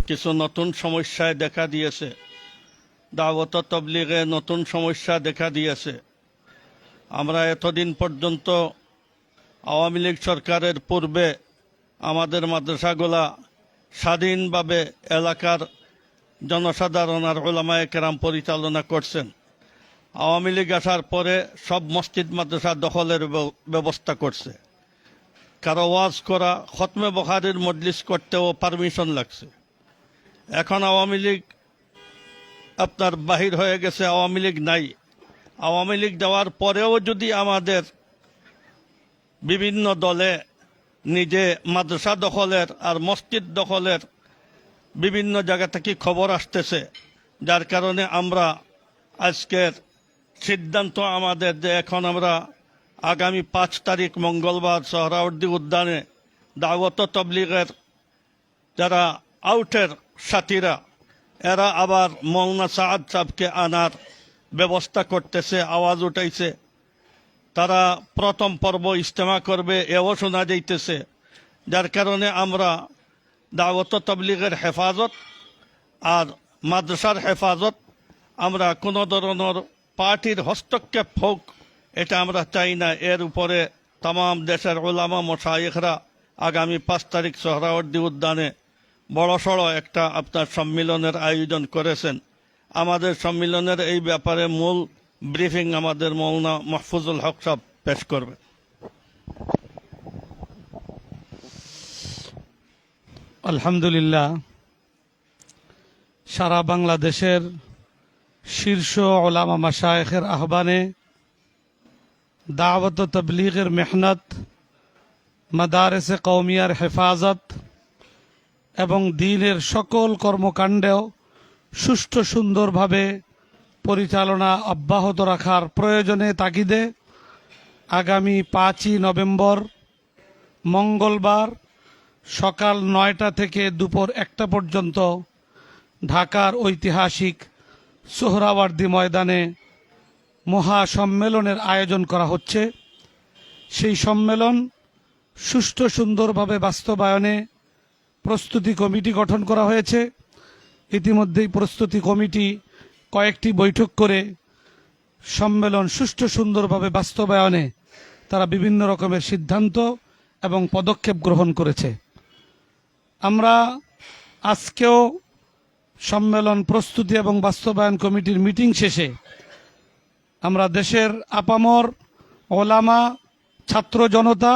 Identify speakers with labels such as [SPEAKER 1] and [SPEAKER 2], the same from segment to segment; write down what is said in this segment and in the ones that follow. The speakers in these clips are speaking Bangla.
[SPEAKER 1] কিছু নতুন সমস্যায় দেখা দিয়েছে, দাওয়াত তবলিগে নতুন সমস্যা দেখা দিয়েছে। আমরা এতদিন পর্যন্ত আওয়ামী লীগ সরকারের পূর্বে আমাদের মাদ্রাসাগুলা স্বাধীনভাবে এলাকার জনসাধারণ আর উলামায়ে কেরাম পরিচালনা করছেন। আওয়ামী লীগ আসার পরে সব মসজিদ মাদ্রাসা দখলের ব্যবস্থা করছে। কারো ওয়াজ করা, খতমে বুখারীর মজলিস করতেও পারমিশন লাগছে। এখন আওয়ামী লীগ আপনার বাহির হয়ে গেছে, আওয়ামী লীগ নাই। আওয়ামী লীগ দেওয়ার পরেও যদি আমাদের বিভিন্ন দলে নিজে মাদ্রাসা দখলের আর মসজিদ দখলের বিভিন্ন জায়গা থেকে খবর আসতেছে, যার কারণে আমরা আজকের সিদ্ধান্ত আমাদের যে এখন আমরা আগামী 5 তারিখ মঙ্গলবার সোহরাওয়ার্দী উদ্যানে দাওয়াত তবলিগের যারা আউটের সাথীরা এরা আবার মৌলানা সাআদ সাহেবকে আনার ব্যবস্থা করতেছে, আওয়াজ উঠাইছে। তারা প্রথম পর্ব ইজতেমা করবে এও শোনা যাইতেছে। যার কারণে আমরা দাওয়াত তবলিগের হেফাজত আর মাদ্রাসার হেফাজত, আমরা কোনো ধরনের পার্টির হস্তক্ষেপ হোক এটা আমরা চাই না। এর উপরে তাম দেশের উলামা মাশায়েখরা আগামী 5 তারিখ সোহরাওয়ার্দী উদ্যানে বড়সড় একটা আপনার সম্মিলনের আয়োজন করেছেন। আমাদের সম্মিলনের এই ব্যাপারে মূল ব্রিফিং আমাদের মৌলানা মাহফুজুল হক সাহেব পেশ করবেন।
[SPEAKER 2] আলহামদুলিল্লাহ, সারা বাংলাদেশের শীর্ষ ওলামা মাশায়েখের আহ্বানে দাওয়াত তবলীগের মেহনত, মাদারেসে কওমিয়ার হেফাজত এবং দ্বীনের সকল কর্মকাণ্ডেও সুষ্ঠু সুন্দরভাবে পরিচালনা অব্যাহত রাখার প্রয়োজনে তাগিদে আগামী 5ই নভেম্বর মঙ্গলবার সকাল 9টা থেকে দুপুর 1টা পর্যন্ত ঢাকার ঐতিহাসিক সোহরাওয়ার্দী ময়দানে মহাসম্মেলনের আয়োজন করা হচ্ছে। সেই সম্মেলন সুষ্ঠু সুন্দরভাবে বাস্তবায়নে প্রস্তুতি কমিটি গঠন করা হয়েছে। ইতিমধ্যেই প্রস্তুতি কমিটি কয়েকটি বৈঠক করে সম্মেলন সুষ্ঠু সুন্দরভাবে বাস্তবায়নে তারা বিভিন্ন রকমের সিদ্ধান্ত এবং পদক্ষেপ গ্রহণ করেছে। আমরা আজকেও সম্মেলন প্রস্তুতি এবং বাস্তবায়ন কমিটির মিটিং শেষে আমরা দেশের আপামর ওলামা, ছাত্র জনতা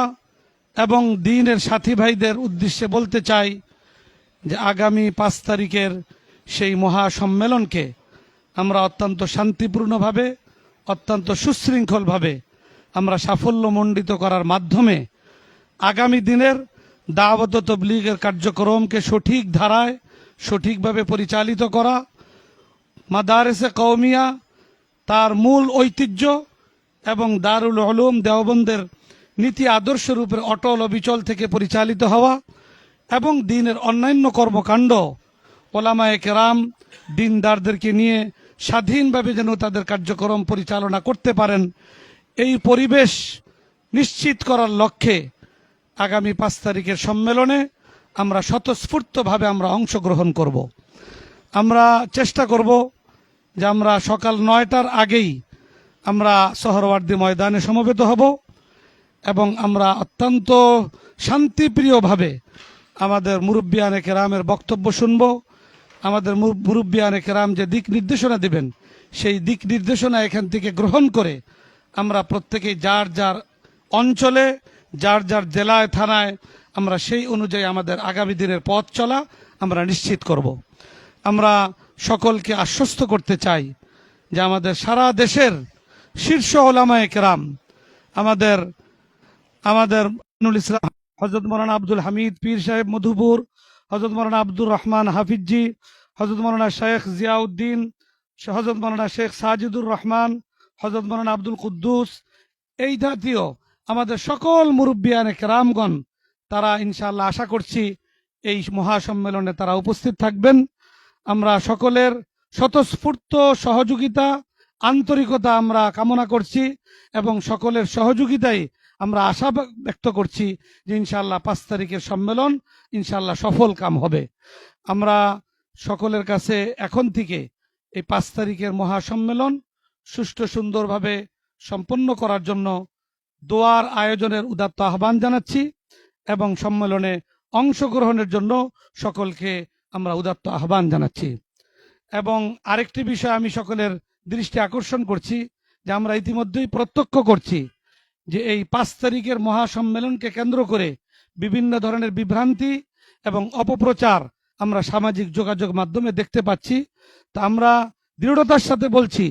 [SPEAKER 2] এবং দ্বীনের সাথী ভাইদের উদ্দেশ্যে বলতে চাই যে আগামী 5 তারিখের সেই মহাসম্মেলনকে আমরা অত্যন্ত শান্তিপূর্ণভাবে, অত্যন্ত সুশৃঙ্খলভাবে আমরা সাফল্যমণ্ডিত করার মাধ্যমে আগামী দিনের দাওয়াত তবলীগের কার্যক্রমকে সঠিক ধারায় সঠিকভাবে পরিচালিত করা, মাদারেসে কওমিয়া তার মূল ঐতিহ্য এবং দারুল উলুম দেওবন্দের নীতি আদর্শ রূপের অটল অবিচল থেকে পরিচালিত হওয়া এবং দ্বীনের অন্যান্য কর্মকাণ্ড ওলামায়ে কেরাম দ্বীনদারদেরকে নিয়ে স্বাধীনভাবে যেন তাদের কার্যক্রম পরিচালনা করতে পারেন, এই পরিবেশ নিশ্চিত করার লক্ষ্যে আগামী 5 তারিখের সম্মেলনে আমরা স্বতঃস্ফূর্তভাবে আমরা অংশগ্রহণ করব। আমরা চেষ্টা করব যে আমরা সকাল 9টার আগেই আমরা সোহরাওয়ার্দী ময়দানে সমবেত হব এবং আমরা অত্যন্ত শান্তিপ্রিয়ভাবে আমাদের মুরব্বিয়ানে কেরামের বক্তব্য শুনব। আমাদের মুরব্বিয়ানে কেরাম যে দিক নির্দেশনা দেবেন সেই দিক নির্দেশনা এখান থেকে গ্রহণ করে আমরা প্রত্যেকেই যার যার অঞ্চলে, যার যার জেলায়, থানায় আমরা সেই অনুযায়ী আমাদের আগামী দিনের পথ চলা আমরা নিশ্চিত করব। আমরা সকলকে আশ্বস্ত করতে চাই যে আমাদের সারা দেশের শীর্ষ ওলামায়ে কেরাম, আমাদের ইসলাম হযরত মাওলানা আব্দুল হামিদ পীর সাহেব মধুপুর, হযরত মাওলানা আব্দুর রহমান হাফিজি, হযরত মাওলানা শেখ জিয়াউদ্দিন, হযরত মাওলানা শেখ সাজিদুর রহমান, হযরত মাওলানা আব্দুল কুদ্দুস, এই জাতীয় আমাদের সকল মুরব্বিয়ানে কেরামগণ তারা ইনশাআল্লাহ আশা করছি এই মহাসম্মেলনে তারা উপস্থিত থাকবেন। আমরা সকলের স্বতঃস্ফূর্ত সহযোগিতা, আন্তরিকতা আমরা কামনা করছি এবং সকলের সহযোগিতায় আমরা আশা ব্যক্ত করছি যে ইনশাআল্লাহ 5 তারিখের সম্মেলন ইনশাআল্লাহ সফল কাম হবে। আমরা সকলের কাছে এখন থেকে এই 5 তারিখের মহাসম্মেলন সুষ্ঠু সুন্দরভাবে সম্পন্ন করার জন্য দোয়ার আয়োজনের উদাত্ত আহ্বান জানাচ্ছি এবং সম্মেলনে অংশগ্রহণের জন্য সকলকে আমরা উদাত্ত আহ্বান জানাচ্ছি। এবং আরেকটি বিষয় আমি সকলের দৃষ্টি আকর্ষণ করছি যে আমরা ইতিমধ্যেই প্রত্যক্ষ করছি যে এই 5 তারিখের মহাসম্মেলনকে কেন্দ্র করে বিভিন্ন ধরনের বিভ্রান্তি এবং অপপ্রচার আমরা সামাজিক যোগাযোগ মাধ্যমে দেখতে পাচ্ছি। তা আমরা দৃঢ়তার সাথে বলছি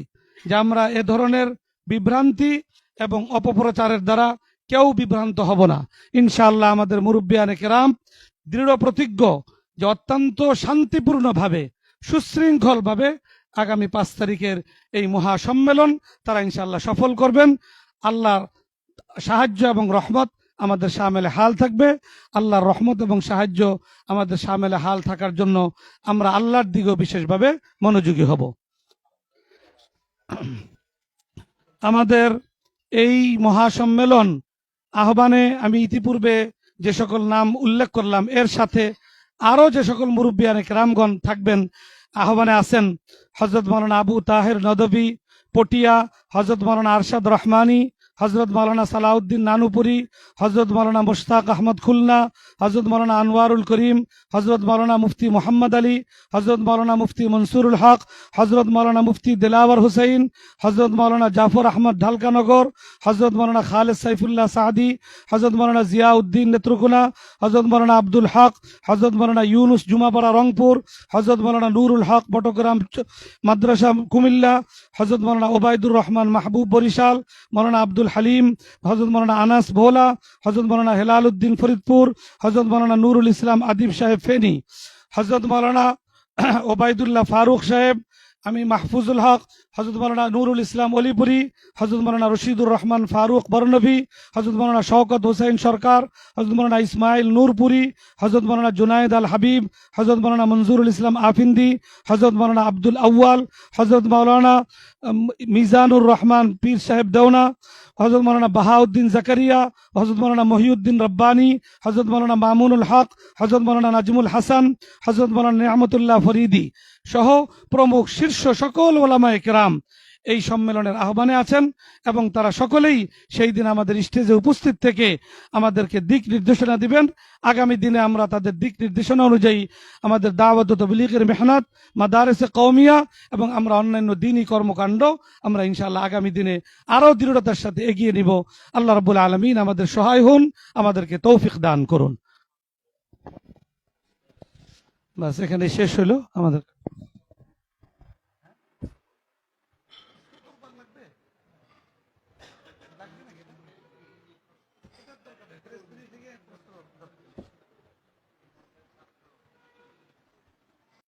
[SPEAKER 2] যে আমরা এ ধরনের বিভ্রান্তি এবং অপপ্রচারের দ্বারা কেউ বিভ্রান্ত হব না। ইনশাআল্লাহ আমাদের মুরব্বিয়ানে কেরাম দৃঢ় প্রতিজ্ঞ যে অত্যন্ত শান্তিপূর্ণভাবে সুশৃঙ্খলভাবে আগামী 5 তারিখের এই মহাসম্মেলন তারা ইনশাআল্লাহ সফল করবেন। আল্লাহর সাহায্য এবং রহমত আমাদের শামেলে হাল থাকবে। আল্লাহর রহমত এবং সাহায্য আমাদের শামেলে হাল থাকার জন্য আমরা আল্লাহর দিকেও বিশেষভাবে মনোযোগী হব। আমাদের এই মহাসম্মেলন আহ্বানে আমি ইতিপূর্বে যে সকল নাম উল্লেখ করলাম এর সাথে আরো যে সকল মুরব্বিয়ানে কেরামগণ থাকবেন আহ্বানে আছেন হযরত মাওলানা আবু তাহের নদভী পটিয়া, হযরত মাওলানা আরশাদ রহমানী, হযরত মাওলানা সালাউদ্দিন নানুপুরি, হযরত মাওলানা মুশতাক আহমদ খুলনা, হযরত মাওলানা আনোয়ারুল করিম, হযরত মাওলানা মুফতি মোহাম্মদ আলী, হযরত মাওলানা মুফতি মনসুরুল হক, হযরত মাওলানা মুফতি দিলাওয়ার হুসাইন, হযরত মাওলানা জাফর আহমদ ঢালকানগর, হযরত মাওলানা খালেদ সাইফুল্লাহ সাদি, হযরত মাওলানা জিয়াউদ্দিন নেত্রকোনা, হযরত মাওলানা আব্দুল হক, হযরত মাওলানা ইউনুস জুমাপাড়া রংপুর, হযরত মাওলানা নুরুল হক বটগ্রাম মাদ্রাসা কুমিল্লা, হযরত মাওলানা ওবায়দুর রহমান মাহবুব বরিশাল, মাওলানা আব্দুল হালিম, হযরত মাওলানা আনাস ভোলা, হযরত মাওলানা হেলাল উদ্দিন ফরিদপুর, হযরত মাওলানা নুরুল ইসলাম আদিব সাহেব ফেনী, হযরত মাওলানা ওবায়দুল্লাহ ফারুক সাহেব, আমি মাহফুজুল হক, হযরত মাওলানা নুরুল ইসলাম অলিপুরি, হযরত মাওলানা রশিদুর রহমান ফারুক বরনবী, হযরত মাওলানা শওকত হোসেন সরকার, হযরত মাওলানা ইসমাইল নূরপুরি, হযরত মাওলানা জুনায়েদ আল হাবিব, হযরত মাওলানা মনজুরুল ইসলাম আফিন্দি, হযরত মাওলানা আব্দুল আউয়াল, হযরত মাওলানা মিজানুর রহমান পীর সাহেব দেওনা, হযরত মাওলানা বাহাউদ্দিন জাকারিয়া, হযরত মাওলানা মহিউদ্দিন রব্বানী, হযরত মাওলানা মামুনুল হক, হযরত মাওলানা নাজমুল হাসান, হযরত মাওলানা নিয়ামতুল্লাহ ফরিদি সহ প্রমুখ শীর্ষ সকল ওলামায়ে কেরাম এই সম্মেলনের আহ্বানে আছেন এবং তারা সকলেই সেই দিন আমাদের স্টেজে উপস্থিত থেকে আমাদেরকে দিক নির্দেশনা দিবেন। আগামী দিনে আমরা তাদের দিক নির্দেশনা অনুযায়ী আমাদের দাওয়াত ও তাবলীগের মেহনত, মাদারিসে কওমিয়া এবং আমরা অন্যান্য দ্বীনি কর্মকাণ্ড আমরা ইনশাআল্লাহ আগামী দিনে আরো দৃঢ়তার সাথে এগিয়ে নিব। আল্লাহ রাব্বুল আলামিন আমাদের সহায় হন, আমাদেরকে তৌফিক দান করুন। বাস এখানে শেষ হলো আমাদের।